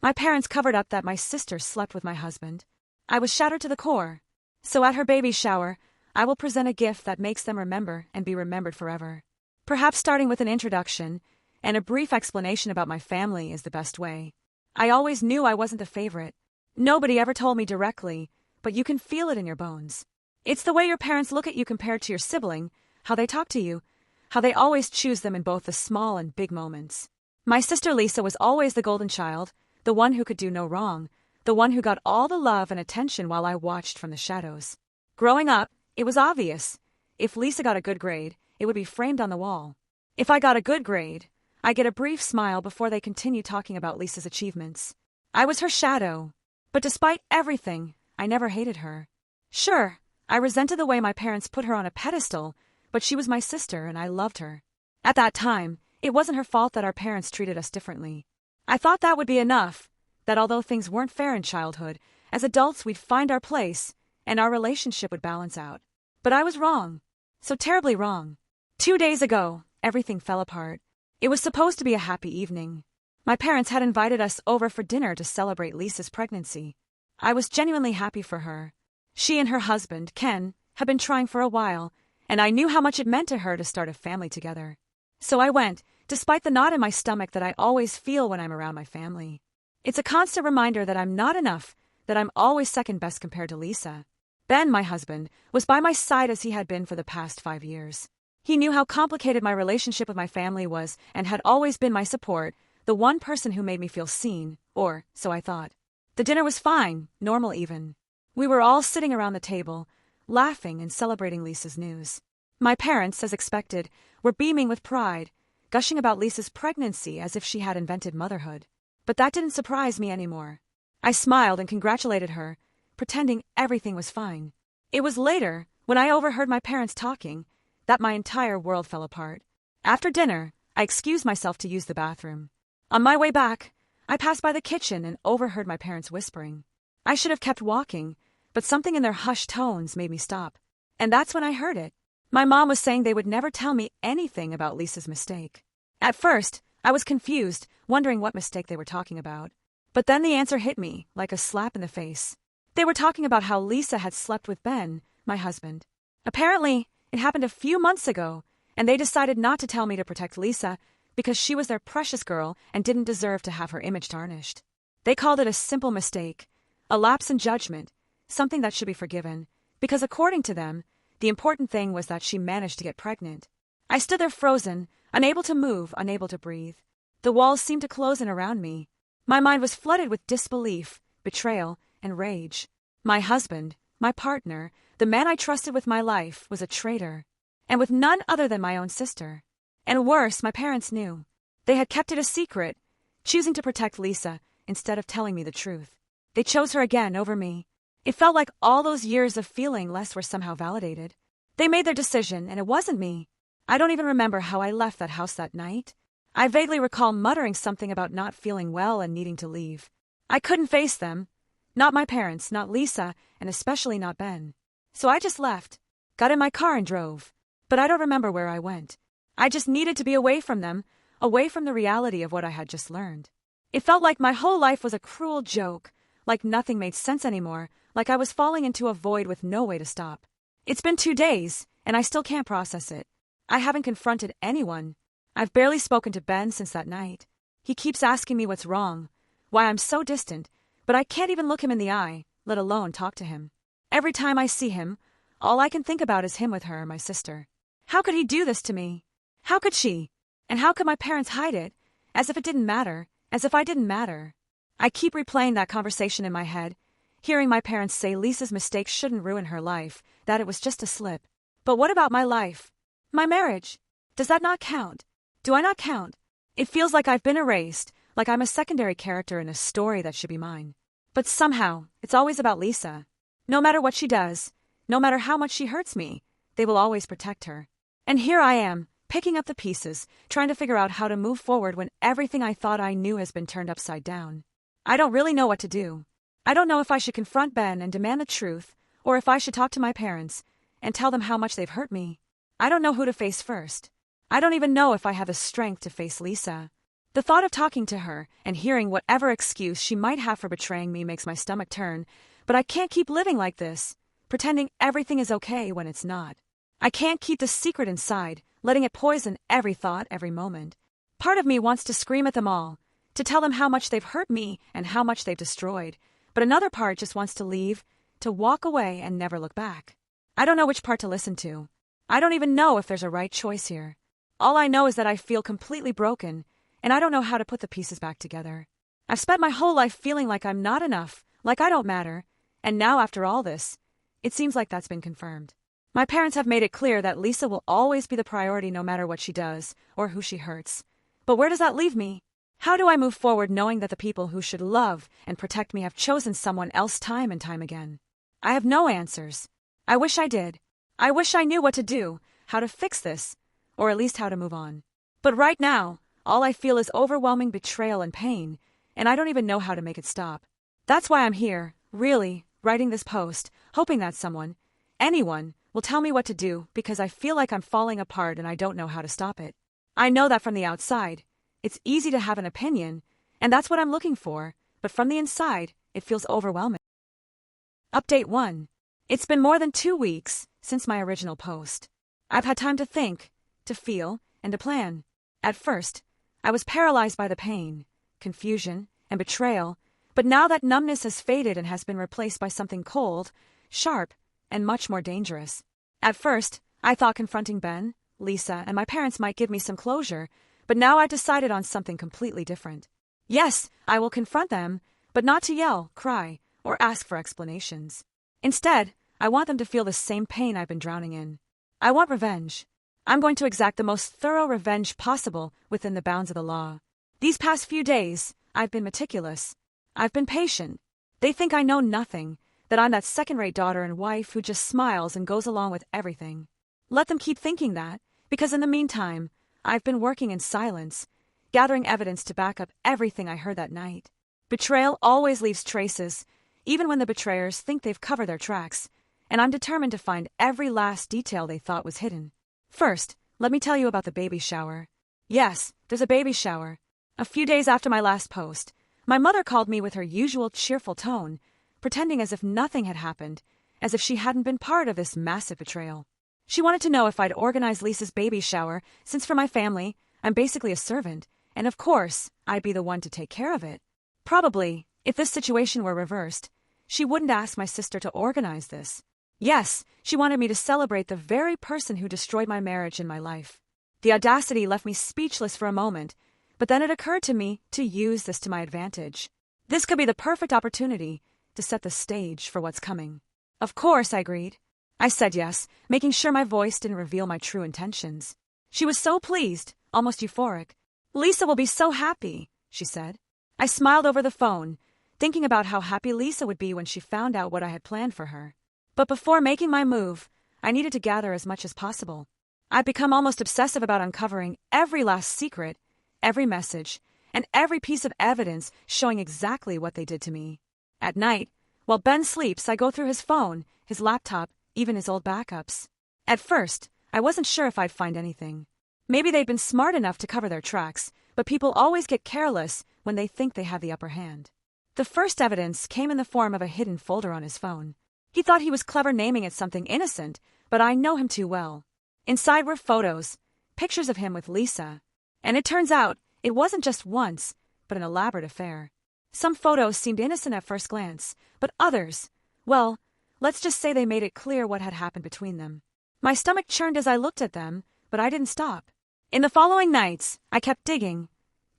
My parents covered up that my sister slept with my husband. I was shattered to the core. So at her baby shower, I will present a gift that makes them remember and be remembered forever. Perhaps starting with an introduction and a brief explanation about my family is the best way. I always knew I wasn't the favorite. Nobody ever told me directly, but you can feel it in your bones. It's the way your parents look at you compared to your sibling, how they talk to you, how they always choose them in both the small and big moments. My sister Lisa was always the golden child, the one who could do no wrong, the one who got all the love and attention while I watched from the shadows. Growing up, it was obvious. If Lisa got a good grade, it would be framed on the wall. If I got a good grade, I'd get a brief smile before they continued talking about Lisa's achievements. I was her shadow. But despite everything, I never hated her. Sure, I resented the way my parents put her on a pedestal, but she was my sister and I loved her. At that time, it wasn't her fault that our parents treated us differently. I thought that would be enough, that although things weren't fair in childhood, as adults we'd find our place and our relationship would balance out. But I was wrong. So terribly wrong. 2 days ago, everything fell apart. It was supposed to be a happy evening. My parents had invited us over for dinner to celebrate Lisa's pregnancy. I was genuinely happy for her. She and her husband, Ken, had been trying for a while, and I knew how much it meant to her to start a family together. So I went, despite the knot in my stomach that I always feel when I'm around my family. It's a constant reminder that I'm not enough, that I'm always second best compared to Lisa. Ben, my husband, was by my side as he had been for the past 5 years. He knew how complicated my relationship with my family was and had always been my support, the one person who made me feel seen, or so I thought. The dinner was fine, normal even. We were all sitting around the table, laughing and celebrating Lisa's news. My parents, as expected, were beaming with pride, gushing about Lisa's pregnancy as if she had invented motherhood. But that didn't surprise me anymore. I smiled and congratulated her, pretending everything was fine. It was later, when I overheard my parents talking, that my entire world fell apart. After dinner, I excused myself to use the bathroom. On my way back, I passed by the kitchen and overheard my parents whispering. I should have kept walking, but something in their hushed tones made me stop. And that's when I heard it. My mom was saying they would never tell me anything about Lisa's mistake. At first, I was confused, wondering what mistake they were talking about. But then the answer hit me, like a slap in the face. They were talking about how Lisa had slept with Ben, my husband. Apparently, it happened a few months ago, and they decided not to tell me to protect Lisa because she was their precious girl and didn't deserve to have her image tarnished. They called it a simple mistake, a lapse in judgment, something that should be forgiven, because according to them, the important thing was that she managed to get pregnant. I stood there frozen, unable to move, unable to breathe. The walls seemed to close in around me. My mind was flooded with disbelief, betrayal, and rage. My husband, my partner, the man I trusted with my life, was a traitor, and with none other than my own sister. And worse, my parents knew. They had kept it a secret, choosing to protect Lisa instead of telling me the truth. They chose her again over me. It felt like all those years of feeling less were somehow validated. They made their decision, and it wasn't me. I don't even remember how I left that house that night. I vaguely recall muttering something about not feeling well and needing to leave. I couldn't face them. Not my parents, not Lisa, and especially not Ben. So I just left, got in my car and drove. But I don't remember where I went. I just needed to be away from them, away from the reality of what I had just learned. It felt like my whole life was a cruel joke, like nothing made sense anymore, like I was falling into a void with no way to stop. It's been 2 days, and I still can't process it. I haven't confronted anyone. I've barely spoken to Ben since that night. He keeps asking me what's wrong, why I'm so distant, but I can't even look him in the eye, let alone talk to him. Every time I see him, all I can think about is him with her, my sister. How could he do this to me? How could she? And how could my parents hide it? As if it didn't matter, as if I didn't matter. I keep replaying that conversation in my head, hearing my parents say Lisa's mistake shouldn't ruin her life, that it was just a slip. But what about my life? My marriage? Does that not count? Do I not count? It feels like I've been erased, like I'm a secondary character in a story that should be mine. But somehow, it's always about Lisa. No matter what she does, no matter how much she hurts me, they will always protect her. And here I am, picking up the pieces, trying to figure out how to move forward when everything I thought I knew has been turned upside down. I don't really know what to do. I don't know if I should confront Ben and demand the truth, or if I should talk to my parents and tell them how much they've hurt me. I don't know who to face first. I don't even know if I have the strength to face Lisa. The thought of talking to her and hearing whatever excuse she might have for betraying me makes my stomach turn, but I can't keep living like this, pretending everything is okay when it's not. I can't keep the secret inside, letting it poison every thought, every moment. Part of me wants to scream at them all, to tell them how much they've hurt me and how much they've destroyed, but another part just wants to leave, to walk away and never look back. I don't know which part to listen to. I don't even know if there's a right choice here. All I know is that I feel completely broken, and I don't know how to put the pieces back together. I've spent my whole life feeling like I'm not enough, like I don't matter, and now after all this, it seems like that's been confirmed. My parents have made it clear that Lisa will always be the priority no matter what she does or who she hurts. But where does that leave me? How do I move forward knowing that the people who should love and protect me have chosen someone else time and time again? I have no answers. I wish I did. I wish I knew what to do, how to fix this, or at least how to move on. But right now, all I feel is overwhelming betrayal and pain, and I don't even know how to make it stop. That's why I'm here, really, writing this post, hoping that someone, anyone, will tell me what to do because I feel like I'm falling apart and I don't know how to stop it. I know that from the outside, it's easy to have an opinion, and that's what I'm looking for, but from the inside, it feels overwhelming. Update 1. It's been more than 2 weeks since my original post. I've had time to think, to feel, and to plan. At first, I was paralyzed by the pain, confusion, and betrayal, but now that numbness has faded and has been replaced by something cold, sharp, and much more dangerous. At first, I thought confronting Ben, Lisa, and my parents might give me some closure, but now I've decided on something completely different. Yes, I will confront them, but not to yell, cry, or ask for explanations. Instead, I want them to feel the same pain I've been drowning in. I want revenge. I'm going to exact the most thorough revenge possible within the bounds of the law. These past few days, I've been meticulous. I've been patient. They think I know nothing, that I'm that second-rate daughter and wife who just smiles and goes along with everything. Let them keep thinking that, because in the meantime, I've been working in silence, gathering evidence to back up everything I heard that night. Betrayal always leaves traces, even when the betrayers think they've covered their tracks, and I'm determined to find every last detail they thought was hidden. First, let me tell you about the baby shower. Yes, there's a baby shower. A few days after my last post, my mother called me with her usual cheerful tone, pretending as if nothing had happened, as if she hadn't been part of this massive betrayal. She wanted to know if I'd organize Lisa's baby shower, since for my family, I'm basically a servant, and of course, I'd be the one to take care of it. Probably, if this situation were reversed, she wouldn't ask my sister to organize this. Yes, she wanted me to celebrate the very person who destroyed my marriage and my life. The audacity left me speechless for a moment, but then it occurred to me to use this to my advantage. This could be the perfect opportunity to set the stage for what's coming. Of course, I agreed. I said yes, making sure my voice didn't reveal my true intentions. She was so pleased, almost euphoric. Lisa will be so happy, she said. I smiled over the phone, thinking about how happy Lisa would be when she found out what I had planned for her. But before making my move, I needed to gather as much as possible. I'd become almost obsessive about uncovering every last secret, every message, and every piece of evidence showing exactly what they did to me. At night, while Ben sleeps, I go through his phone, his laptop, even his old backups. At first, I wasn't sure if I'd find anything. Maybe they'd been smart enough to cover their tracks, but people always get careless when they think they have the upper hand. The first evidence came in the form of a hidden folder on his phone. He thought he was clever naming it something innocent, but I know him too well. Inside were photos, pictures of him with Lisa. And it turns out, it wasn't just once, but an elaborate affair. Some photos seemed innocent at first glance, but others, well, let's just say they made it clear what had happened between them. My stomach churned as I looked at them, but I didn't stop. In the following nights, I kept digging.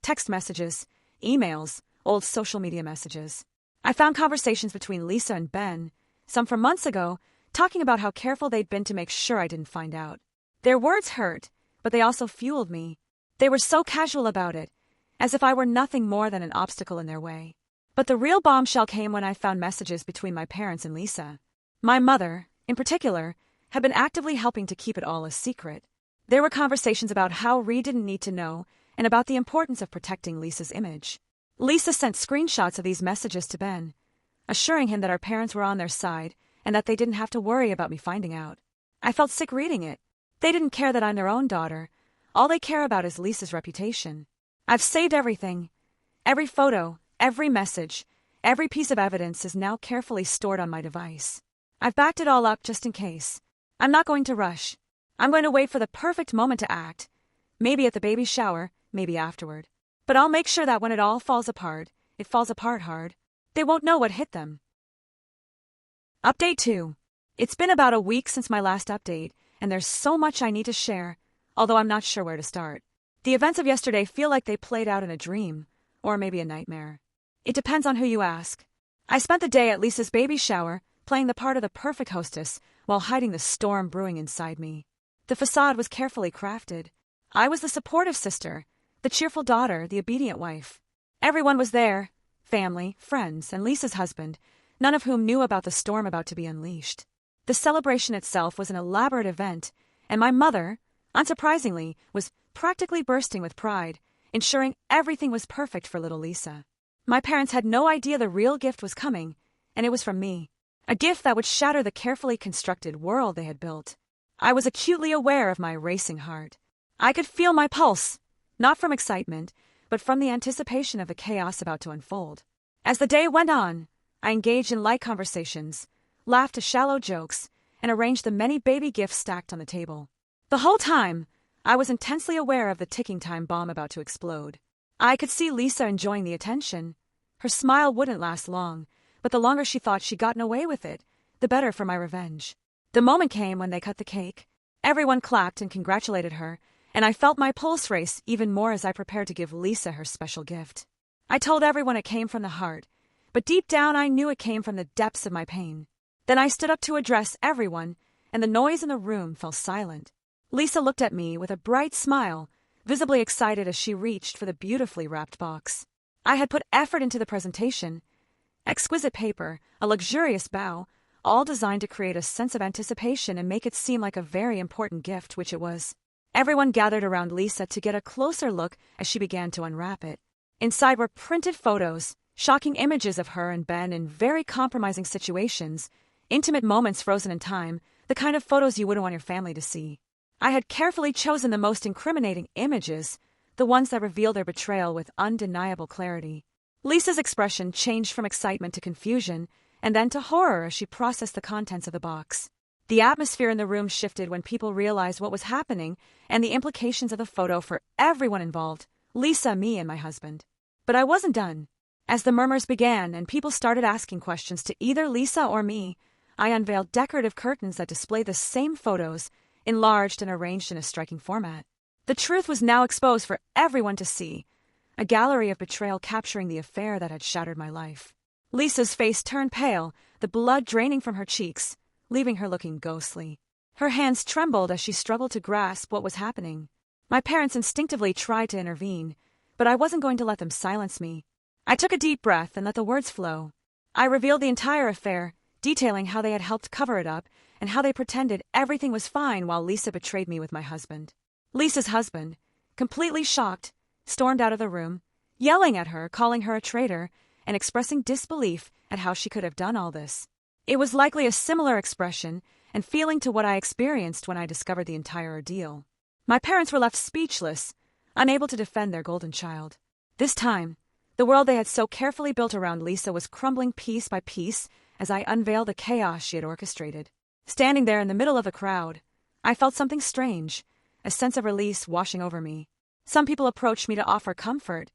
Text messages, emails, old social media messages. I found conversations between Lisa and Ben, some from months ago, talking about how careful they'd been to make sure I didn't find out. Their words hurt, but they also fueled me. They were so casual about it, as if I were nothing more than an obstacle in their way. But the real bombshell came when I found messages between my parents and Lisa. My mother, in particular, had been actively helping to keep it all a secret. There were conversations about how Reed didn't need to know and about the importance of protecting Lisa's image. Lisa sent screenshots of these messages to Ben, assuring him that our parents were on their side and that they didn't have to worry about me finding out. I felt sick reading it. They didn't care that I'm their own daughter. All they care about is Lisa's reputation. I've saved everything. Every photo, every message, every piece of evidence is now carefully stored on my device. I've backed it all up just in case. I'm not going to rush. I'm going to wait for the perfect moment to act. Maybe at the baby shower, maybe afterward. But I'll make sure that when it all falls apart, it falls apart hard. They won't know what hit them. Update 2. It's been about a week since my last update, and there's so much I need to share, although I'm not sure where to start. The events of yesterday feel like they played out in a dream, or maybe a nightmare. It depends on who you ask. I spent the day at Lisa's baby shower, playing the part of the perfect hostess, while hiding the storm brewing inside me. The facade was carefully crafted. I was the supportive sister, the cheerful daughter, the obedient wife. Everyone was there, family, friends, and Lisa's husband, none of whom knew about the storm about to be unleashed. The celebration itself was an elaborate event, and my mother, unsurprisingly, was practically bursting with pride, ensuring everything was perfect for little Lisa. My parents had no idea the real gift was coming, and it was from me. A gift that would shatter the carefully constructed world they had built. I was acutely aware of my racing heart. I could feel my pulse, not from excitement, but from the anticipation of the chaos about to unfold. As the day went on, I engaged in light conversations, laughed at shallow jokes, and arranged the many baby gifts stacked on the table. The whole time, I was intensely aware of the ticking time bomb about to explode. I could see Lisa enjoying the attention. Her smile wouldn't last long, but the longer she thought she'd gotten away with it, the better for my revenge. The moment came when they cut the cake. Everyone clapped and congratulated her, and I felt my pulse race even more as I prepared to give Lisa her special gift. I told everyone it came from the heart, but deep down I knew it came from the depths of my pain. Then I stood up to address everyone, and the noise in the room fell silent. Lisa looked at me with a bright smile, visibly excited as she reached for the beautifully wrapped box. I had put effort into the presentation. Exquisite paper, a luxurious bow, all designed to create a sense of anticipation and make it seem like a very important gift, which it was. Everyone gathered around Lisa to get a closer look as she began to unwrap it. Inside were printed photos, shocking images of her and Ben in very compromising situations, intimate moments frozen in time, the kind of photos you wouldn't want your family to see. I had carefully chosen the most incriminating images, the ones that reveal their betrayal with undeniable clarity. Lisa's expression changed from excitement to confusion, and then to horror as she processed the contents of the box. The atmosphere in the room shifted when people realized what was happening and the implications of the photo for everyone involved, Lisa, me, and my husband. But I wasn't done. As the murmurs began and people started asking questions to either Lisa or me, I unveiled decorative curtains that display the same photos, enlarged and arranged in a striking format. The truth was now exposed for everyone to see, a gallery of betrayal capturing the affair that had shattered my life. Lisa's face turned pale, the blood draining from her cheeks, leaving her looking ghostly. Her hands trembled as she struggled to grasp what was happening. My parents instinctively tried to intervene, but I wasn't going to let them silence me. I took a deep breath and let the words flow. I revealed the entire affair, detailing how they had helped cover it up and how they pretended everything was fine while Lisa betrayed me with my husband. Lisa's husband, completely shocked, stormed out of the room, yelling at her, calling her a traitor, and expressing disbelief at how she could have done all this. It was likely a similar expression and feeling to what I experienced when I discovered the entire ordeal. My parents were left speechless, unable to defend their golden child. This time, the world they had so carefully built around Lisa was crumbling piece by piece as I unveiled the chaos she had orchestrated. Standing there in the middle of the crowd, I felt something strange, a sense of release washing over me. Some people approached me to offer comfort,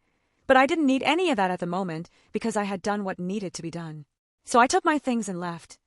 but I didn't need any of that at the moment because I had done what needed to be done. So I took my things and left.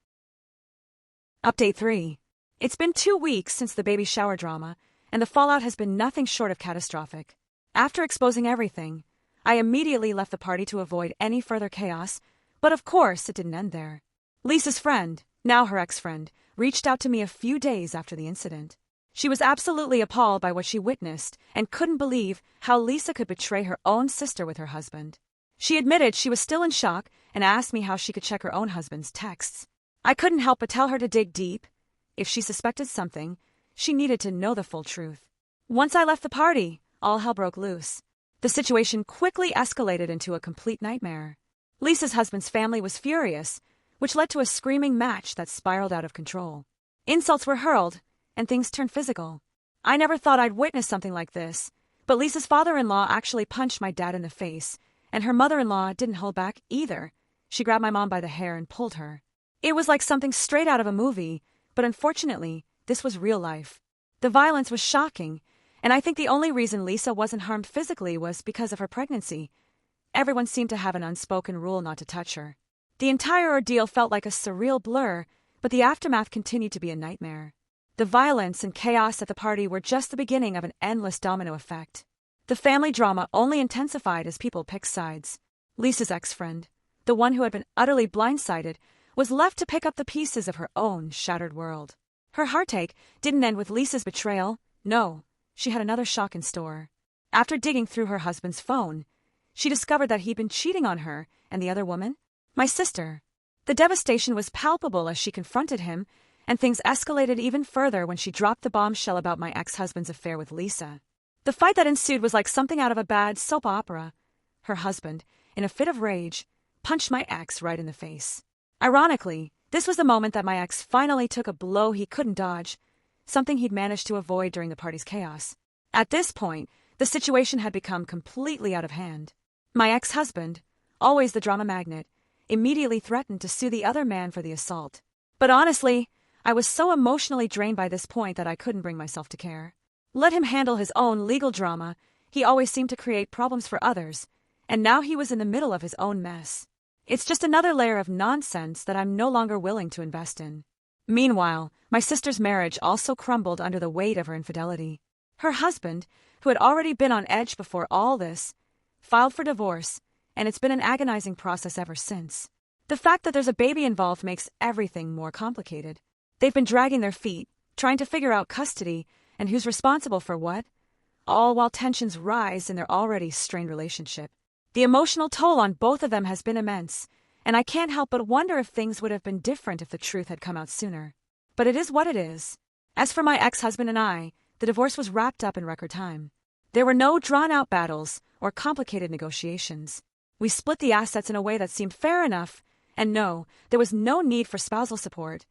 Update 3. It's been 2 weeks since the baby shower drama, and the fallout has been nothing short of catastrophic. After exposing everything, I immediately left the party to avoid any further chaos, but of course it didn't end there. Lisa's friend, now her ex-friend, reached out to me a few days after the incident. She was absolutely appalled by what she witnessed and couldn't believe how Lisa could betray her own sister with her husband. She admitted she was still in shock and asked me how she could check her own husband's texts. I couldn't help but tell her to dig deep. If she suspected something, she needed to know the full truth. Once I left the party, all hell broke loose. The situation quickly escalated into a complete nightmare. Lisa's husband's family was furious, which led to a screaming match that spiraled out of control. Insults were hurled, and things turned physical. I never thought I'd witness something like this, But Lisa's father-in-law actually punched my dad in the face, and her mother-in-law didn't hold back either. She grabbed my mom by the hair and pulled her. It was like something straight out of a movie, but unfortunately, this was real life. The violence was shocking, and I think the only reason Lisa wasn't harmed physically was because of her pregnancy. Everyone seemed to have an unspoken rule not to touch her. The entire ordeal felt like a surreal blur, but the aftermath continued to be a nightmare. The violence and chaos at the party were just the beginning of an endless domino effect. The family drama only intensified as people picked sides. Lisa's ex-friend, the one who had been utterly blindsided, was left to pick up the pieces of her own shattered world. Her heartache didn't end with Lisa's betrayal. No, she had another shock in store. After digging through her husband's phone, she discovered that he'd been cheating on her and the other woman, my sister. The devastation was palpable as she confronted him, and things escalated even further when she dropped the bombshell about my ex-husband's affair with Lisa. The fight that ensued was like something out of a bad soap opera. Her husband, in a fit of rage, punched my ex right in the face. Ironically, this was the moment that my ex finally took a blow he couldn't dodge, something he'd managed to avoid during the party's chaos. At this point, the situation had become completely out of hand. My ex-husband, always the drama magnet, immediately threatened to sue the other man for the assault. But honestly, I was so emotionally drained by this point that I couldn't bring myself to care. Let him handle his own legal drama. He always seemed to create problems for others, and now he was in the middle of his own mess. It's just another layer of nonsense that I'm no longer willing to invest in. Meanwhile, my sister's marriage also crumbled under the weight of her infidelity. Her husband, who had already been on edge before all this, filed for divorce, and it's been an agonizing process ever since. The fact that there's a baby involved makes everything more complicated. They've been dragging their feet, trying to figure out custody and who's responsible for what, all while tensions rise in their already strained relationship. The emotional toll on both of them has been immense, and I can't help but wonder if things would have been different if the truth had come out sooner. But it is what it is. As for my ex-husband and I, the divorce was wrapped up in record time. There were no drawn-out battles or complicated negotiations. We split the assets in a way that seemed fair enough, and no, there was no need for spousal support.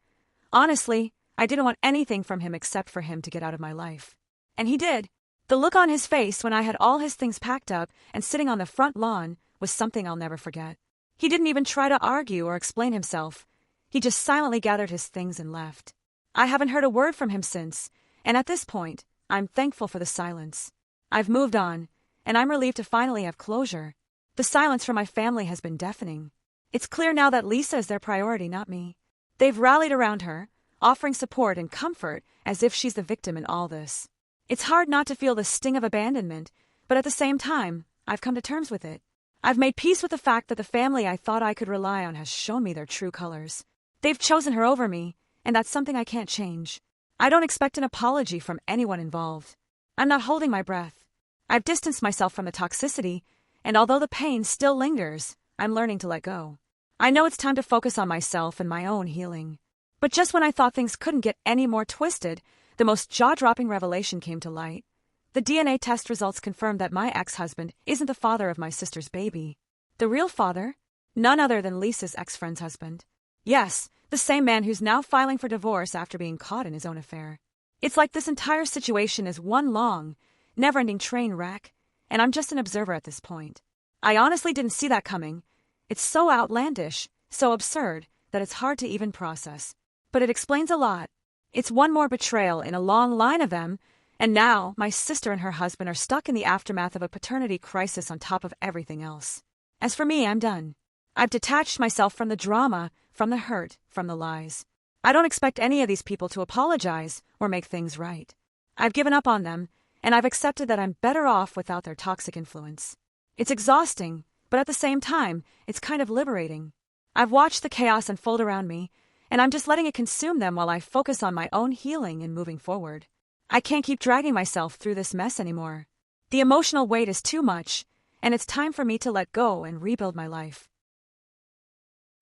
Honestly, I didn't want anything from him except for him to get out of my life. And he did. The look on his face when I had all his things packed up and sitting on the front lawn was something I'll never forget. He didn't even try to argue or explain himself. He just silently gathered his things and left. I haven't heard a word from him since, and at this point, I'm thankful for the silence. I've moved on, and I'm relieved to finally have closure. The silence from my family has been deafening. It's clear now that Lisa is their priority, not me. They've rallied around her, offering support and comfort as if she's the victim in all this. It's hard not to feel the sting of abandonment, but at the same time, I've come to terms with it. I've made peace with the fact that the family I thought I could rely on has shown me their true colors. They've chosen her over me, and that's something I can't change. I don't expect an apology from anyone involved. I'm not holding my breath. I've distanced myself from the toxicity, and although the pain still lingers, I'm learning to let go. I know it's time to focus on myself and my own healing. But just when I thought things couldn't get any more twisted, the most jaw-dropping revelation came to light. The DNA test results confirmed that my ex-husband isn't the father of my sister's baby. The real father? None other than Lisa's ex-friend's husband. Yes, the same man who's now filing for divorce after being caught in his own affair. It's like this entire situation is one long, never-ending train wreck, and I'm just an observer at this point. I honestly didn't see that coming. It's so outlandish, so absurd, that it's hard to even process. But it explains a lot. It's one more betrayal in a long line of them, and now my sister and her husband are stuck in the aftermath of a paternity crisis on top of everything else. As for me, I'm done. I've detached myself from the drama, from the hurt, from the lies. I don't expect any of these people to apologize or make things right. I've given up on them, and I've accepted that I'm better off without their toxic influence. It's exhausting, but at the same time, it's kind of liberating. I've watched the chaos unfold around me, and I'm just letting it consume them while I focus on my own healing and moving forward. I can't keep dragging myself through this mess anymore. The emotional weight is too much, and it's time for me to let go and rebuild my life.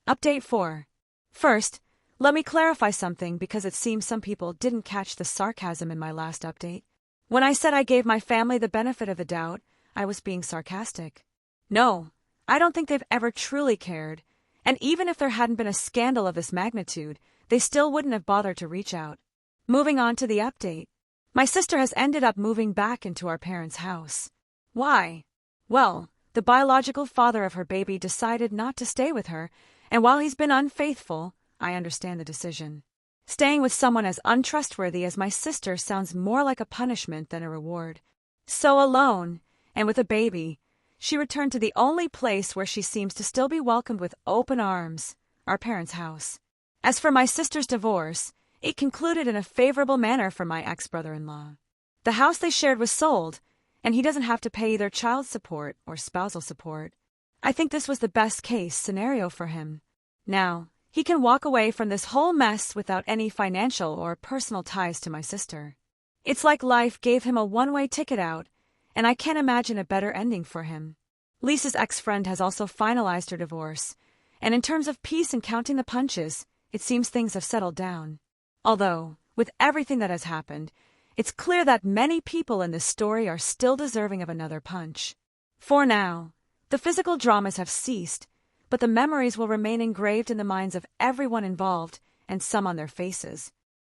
Update 4. First, let me clarify something because it seems some people didn't catch the sarcasm in my last update. When I said I gave my family the benefit of the doubt, I was being sarcastic. No, I don't think they've ever truly cared. And even if there hadn't been a scandal of this magnitude, they still wouldn't have bothered to reach out. Moving on to the update. My sister has ended up moving back into our parents' house. Why? Well, the biological father of her baby decided not to stay with her, and while he's been unfaithful, I understand the decision. Staying with someone as untrustworthy as my sister sounds more like a punishment than a reward. So alone, and with a baby, she returned to the only place where she seems to still be welcomed with open arms, our parents' house. As for my sister's divorce, it concluded in a favorable manner for my ex-brother-in-law. The house they shared was sold, and he doesn't have to pay either child support or spousal support. I think this was the best-case scenario for him. Now, he can walk away from this whole mess without any financial or personal ties to my sister. It's like life gave him a one-way ticket out, and I can't imagine a better ending for him. Lisa's ex-friend has also finalized her divorce, and in terms of peace and counting the punches, it seems things have settled down. Although, with everything that has happened, it's clear that many people in this story are still deserving of another punch. For now, the physical dramas have ceased, but the memories will remain engraved in the minds of everyone involved and some on their faces.